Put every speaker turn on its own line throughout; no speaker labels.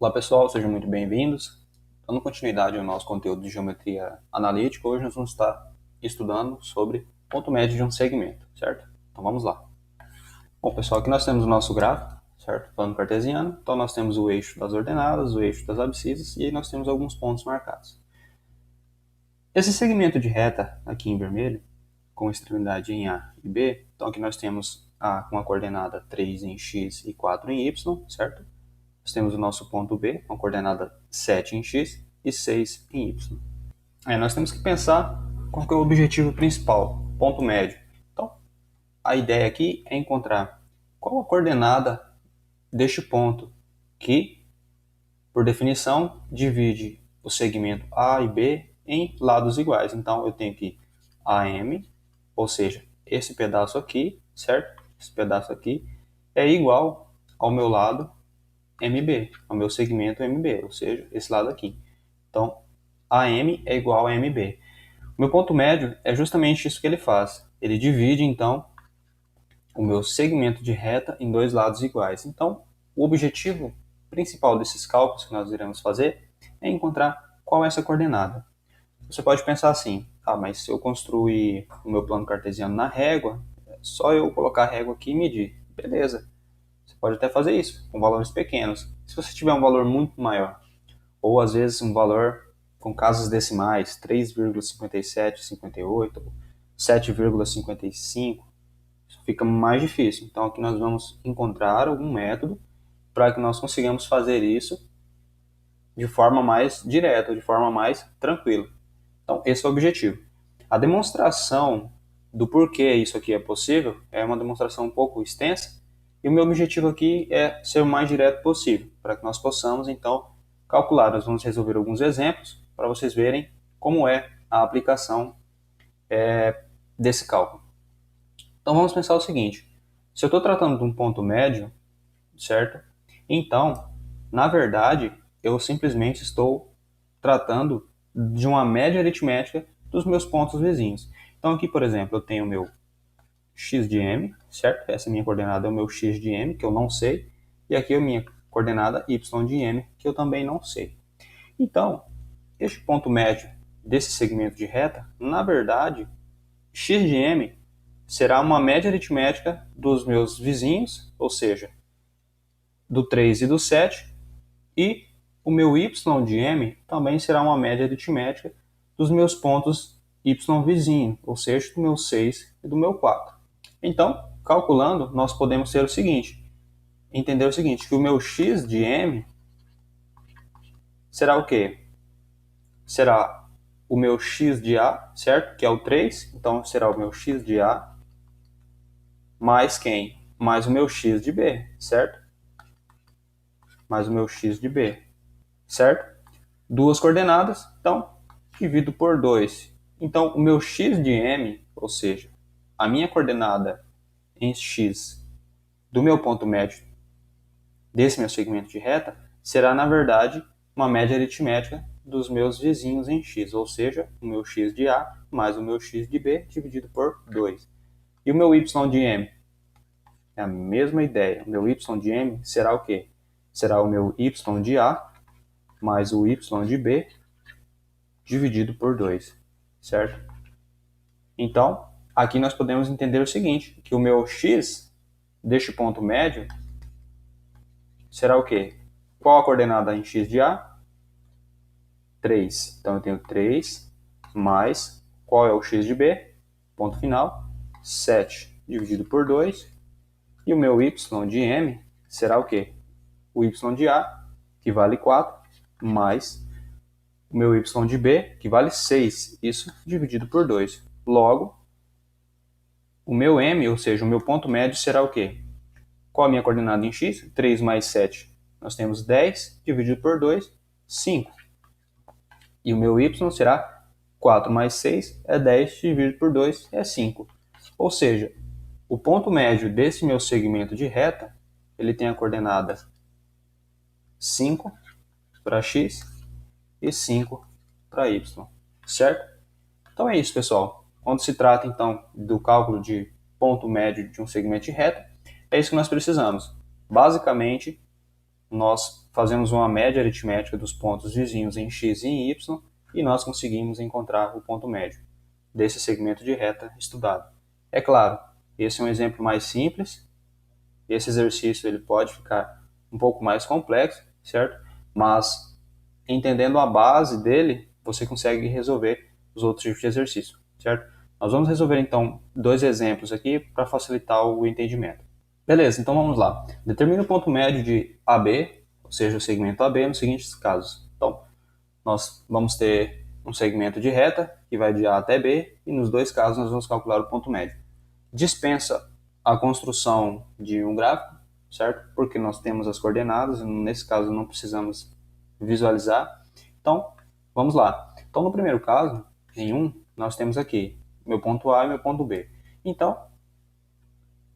Olá pessoal, sejam muito bem-vindos. Dando continuidade ao nosso conteúdo de geometria analítica, hoje nós vamos estar estudando sobre ponto médio de um segmento, certo? Então vamos lá. Bom pessoal, aqui nós temos o nosso gráfico, certo? Plano cartesiano. Então nós temos o eixo das ordenadas, o eixo das abscissas e aí nós temos alguns pontos marcados. Esse segmento de reta aqui em vermelho, com extremidade em A e B, então aqui nós temos A com a coordenada 3 em x e 4 em y, certo? Nós temos o nosso ponto B, com a coordenada 7 em x e 6 em y. Aí nós temos que pensar qual que é o objetivo principal, ponto médio. Então, a ideia aqui é encontrar qual a coordenada deste ponto, que, por definição, divide o segmento A e B em lados iguais. Então, eu tenho que AM, ou seja, esse pedaço aqui, certo? Esse pedaço aqui é igual ao meu lado MB, ao meu segmento MB, ou seja, esse lado aqui. Então, AM é igual a MB. O meu ponto médio é justamente isso que ele faz. Ele divide, então, o meu segmento de reta em dois lados iguais. Então, o objetivo principal desses cálculos que nós iremos fazer é encontrar qual é essa coordenada. Você pode pensar assim, mas se eu construir o meu plano cartesiano na régua, é só eu colocar a régua aqui e medir. Beleza. Você pode até fazer isso com valores pequenos. Se você tiver um valor muito maior, ou às vezes um valor com casas decimais, 3,5758, 7,55, isso fica mais difícil. Então aqui nós vamos encontrar algum método para que nós consigamos fazer isso de forma mais direta, de forma mais tranquila. Então esse é o objetivo. A demonstração do porquê isso aqui é possível é uma demonstração um pouco extensa, e o meu objetivo aqui é ser o mais direto possível, para que nós possamos, então, calcular. Nós vamos resolver alguns exemplos para vocês verem como é a aplicação desse cálculo. Então, vamos pensar o seguinte. Se eu estou tratando de um ponto médio, certo? Então, na verdade, eu simplesmente estou tratando de uma média aritmética dos meus pontos vizinhos. Então, aqui, por exemplo, eu tenho o meu x de m, certo? Essa minha coordenada é o meu x de m, que eu não sei, e aqui é a minha coordenada y de m, que eu também não sei. Então, este ponto médio desse segmento de reta, na verdade, x de m será uma média aritmética dos meus vizinhos, ou seja, do 3 e do 7, e o meu y de m também será uma média aritmética dos meus pontos y vizinho, ou seja, do meu 6 e do meu 4. Então, calculando, nós podemos ter o seguinte, entender o seguinte, que o meu x de m será o quê? Será o meu x de A, certo? Que é o 3, então será o meu x de A mais quem? Mais o meu x de B, certo? Mais o meu x de B, certo? Duas coordenadas, então divido por 2. Então, o meu x de m, ou seja, a minha coordenada em x do meu ponto médio desse meu segmento de reta será, na verdade, uma média aritmética dos meus vizinhos em x, ou seja, o meu x de A mais o meu x de B dividido por 2. E o meu y de m? É a mesma ideia. O meu y de m será o quê? Será o meu y de A mais o y de B dividido por 2, certo? Então, aqui nós podemos entender o seguinte, que o meu x deste ponto médio será o quê? Qual a coordenada em x de A? 3. Então, eu tenho 3 mais, qual é o x de B? Ponto final, 7 dividido por 2. E o meu y de m será o quê? O y de A, que vale 4, mais o meu y de B, que vale 6. Isso dividido por 2. Logo, o meu m, ou seja, o meu ponto médio, será o quê? Qual a minha coordenada em x? 3 mais 7. Nós temos 10 dividido por 2, 5. E o meu y será 4 mais 6 é 10 dividido por 2 é 5. Ou seja, o ponto médio desse meu segmento de reta, ele tem a coordenada 5 para x e 5 para y, certo? Então é isso, pessoal. Quando se trata, então, do cálculo de ponto médio de um segmento de reta, é isso que nós precisamos. Basicamente, nós fazemos uma média aritmética dos pontos vizinhos em x e em y e nós conseguimos encontrar o ponto médio desse segmento de reta estudado. É claro, esse é um exemplo mais simples, esse exercício ele pode ficar um pouco mais complexo, certo? Mas entendendo a base dele, você consegue resolver os outros tipos de exercício, certo? Nós vamos resolver então 2 exemplos aqui para facilitar o entendimento. Beleza, então vamos lá. Determine o ponto médio de AB, ou seja, o segmento AB, nos seguintes casos. Então, nós vamos ter um segmento de reta que vai de A até B e nos 2 casos nós vamos calcular o ponto médio. Dispensa a construção de um gráfico, certo? Porque nós temos as coordenadas, nesse caso não precisamos visualizar. Então, vamos lá. Então, no primeiro caso, em 1, nós temos aqui meu ponto A e meu ponto B. Então,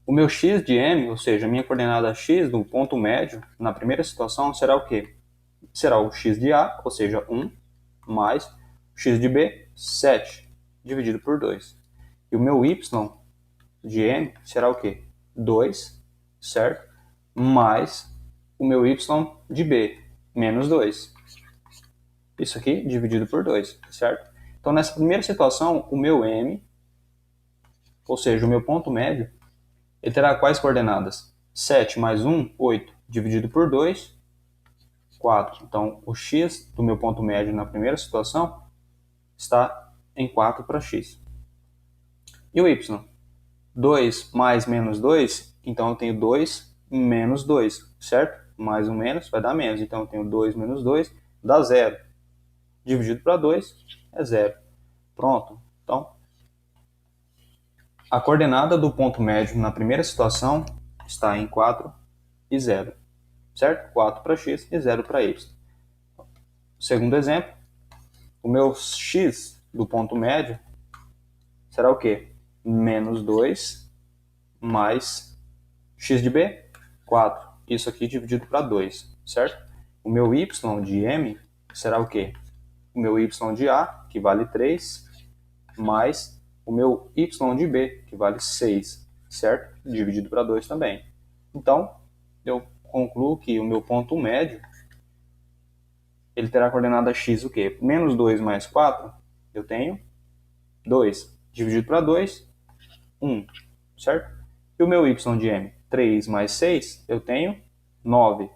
o meu x de m, ou seja, a minha coordenada x do ponto médio, na primeira situação, será o quê? Será o x de A, ou seja, 1, mais o x de B, 7, dividido por 2. E o meu y de m será o quê? 2, certo? Mais o meu y de b, menos 2. Isso aqui dividido por 2, certo? Então, nessa primeira situação, o meu m, ou seja, o meu ponto médio, ele terá quais coordenadas? 7 mais 1, 8, dividido por 2, 4. Então, o x do meu ponto médio na primeira situação está em 4 para x. E o y? 2 mais menos 2, então eu tenho 2 menos 2, certo? Mais um menos vai dar menos, então eu tenho 2 menos 2, dá 0. Dividido para 2 é 0. Pronto. Então, a coordenada do ponto médio na primeira situação está em 4 e 0, certo? 4 para x e 0 para y. Segundo exemplo, o meu x do ponto médio será o quê? Menos 2 mais x de b, 4. Isso aqui dividido para 2, certo? O meu y de m será o quê? O meu y de A, que vale 3, mais o meu y de B, que vale 6, certo? Dividido para 2 também. Então, eu concluo que o meu ponto médio, ele terá a coordenada x o quê? Menos 2 mais 4, eu tenho 2. Dividido para 2, 1, certo? E o meu y de m, 3 mais 6, eu tenho 9.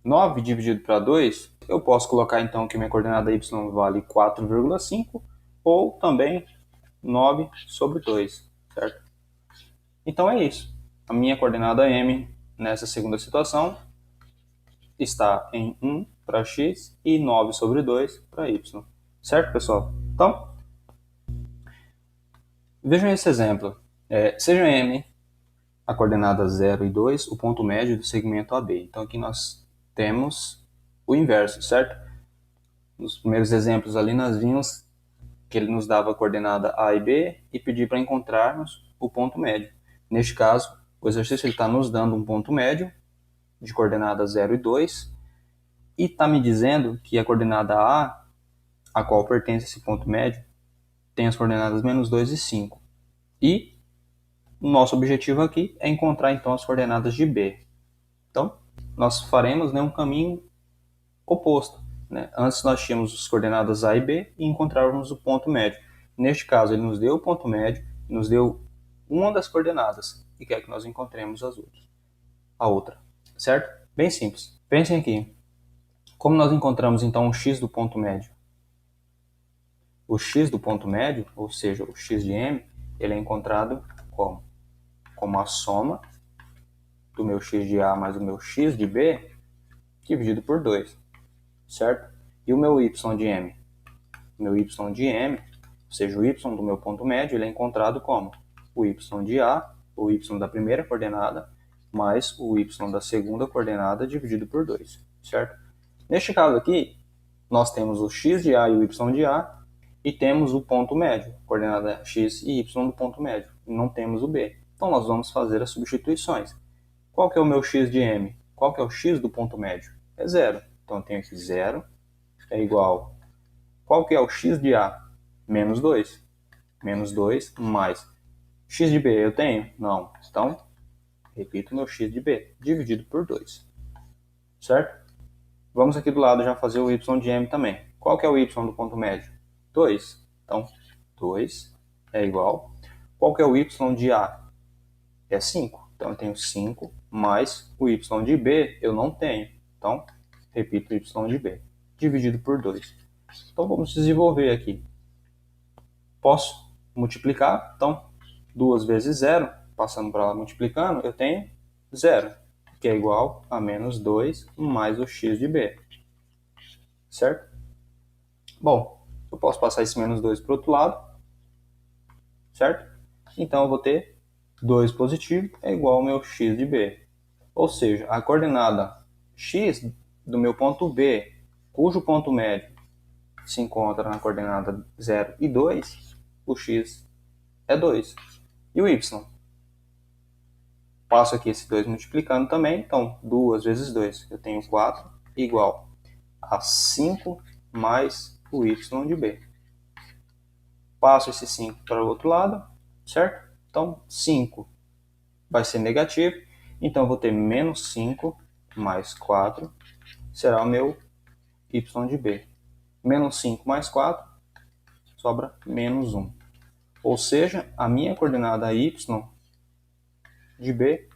9 dividido para 2, eu posso colocar então que minha coordenada y vale 4,5 ou também 9 sobre 2, certo? Então é isso. A minha coordenada m nessa segunda situação está em 1 para x e 9 sobre 2 para y. Certo, pessoal? Então, vejam esse exemplo. Seja m a coordenada 0 e 2 o ponto médio do segmento AB. Então aqui nós temos o inverso, certo? Nos primeiros exemplos ali nós vimos que ele nos dava a coordenada A e B e pedir para encontrarmos o ponto médio. Neste caso, o exercício está nos dando um ponto médio de coordenada 0 e 2 e está me dizendo que a coordenada a qual pertence esse ponto médio, tem as coordenadas menos 2 e 5. E o nosso objetivo aqui é encontrar então as coordenadas de B. Então, nós faremos um caminho oposto. Antes nós tínhamos as coordenadas A e B e encontrávamos o ponto médio. Neste caso, ele nos deu o ponto médio, nos deu uma das coordenadas e quer que nós encontremos a outra, certo? Bem simples. Pensem aqui. Como nós encontramos então o x do ponto médio? O x do ponto médio, ou seja, o x de m, ele é encontrado como? Como a soma do meu x de A mais o meu x de B dividido por 2. Certo? E o meu y de m? O meu y de m, ou seja, o y do meu ponto médio, ele é encontrado como? O y de A, o y da primeira coordenada, mais o y da segunda coordenada dividido por 2. Certo? Neste caso aqui, nós temos o x de A e o y de A, e temos o ponto médio, coordenada x e y do ponto médio. E não temos o b. Então, nós vamos fazer as substituições. Qual que é o meu x de m? Qual que é o x do ponto médio? É 0. Então, eu tenho aqui 0 é igual. Qual que é o x de A? Menos 2. Menos 2 mais. X de B eu tenho? Não. Então, repito meu x de B, dividido por 2. certo? Vamos aqui do lado já fazer o y de m também. Qual que é o y do ponto médio? 2. Então, 2 é igual. Qual que é o y de A? É 5. Então, eu tenho 5 mais o y de B eu não tenho. Então, repito o y de B, dividido por 2. Então, vamos desenvolver aqui. Posso multiplicar. Então, 2 vezes 0, passando para lá multiplicando, eu tenho 0, que é igual a menos 2 mais o x de B. Certo? Bom, eu posso passar esse menos 2 para o outro lado, certo? Então, eu vou ter 2 positivo é igual ao meu x de B. Ou seja, a coordenada x do meu ponto B, cujo ponto médio se encontra na coordenada 0 e 2, o x é 2. E o y? Passo aqui esse 2 multiplicando também, então 2 vezes 2, eu tenho 4, igual a 5 mais o y de B. Passo esse 5 para o outro lado, certo? Então, 5 vai ser negativo, então eu vou ter menos 5 mais 4, será o meu y de B. Menos 5 mais 4, sobra menos 1. Ou seja, a minha coordenada y de B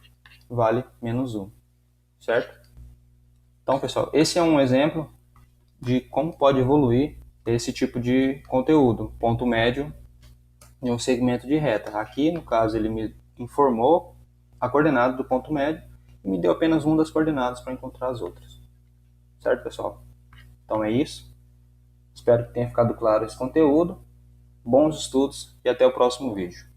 vale menos 1, certo? Então, pessoal, esse é um exemplo de como pode evoluir esse tipo de conteúdo, ponto médio em um segmento de reta. Aqui, no caso, ele me informou a coordenada do ponto médio e me deu apenas uma das coordenadas para encontrar as outras. Certo, pessoal? Então é isso. Espero que tenha ficado claro esse conteúdo. Bons estudos e até o próximo vídeo.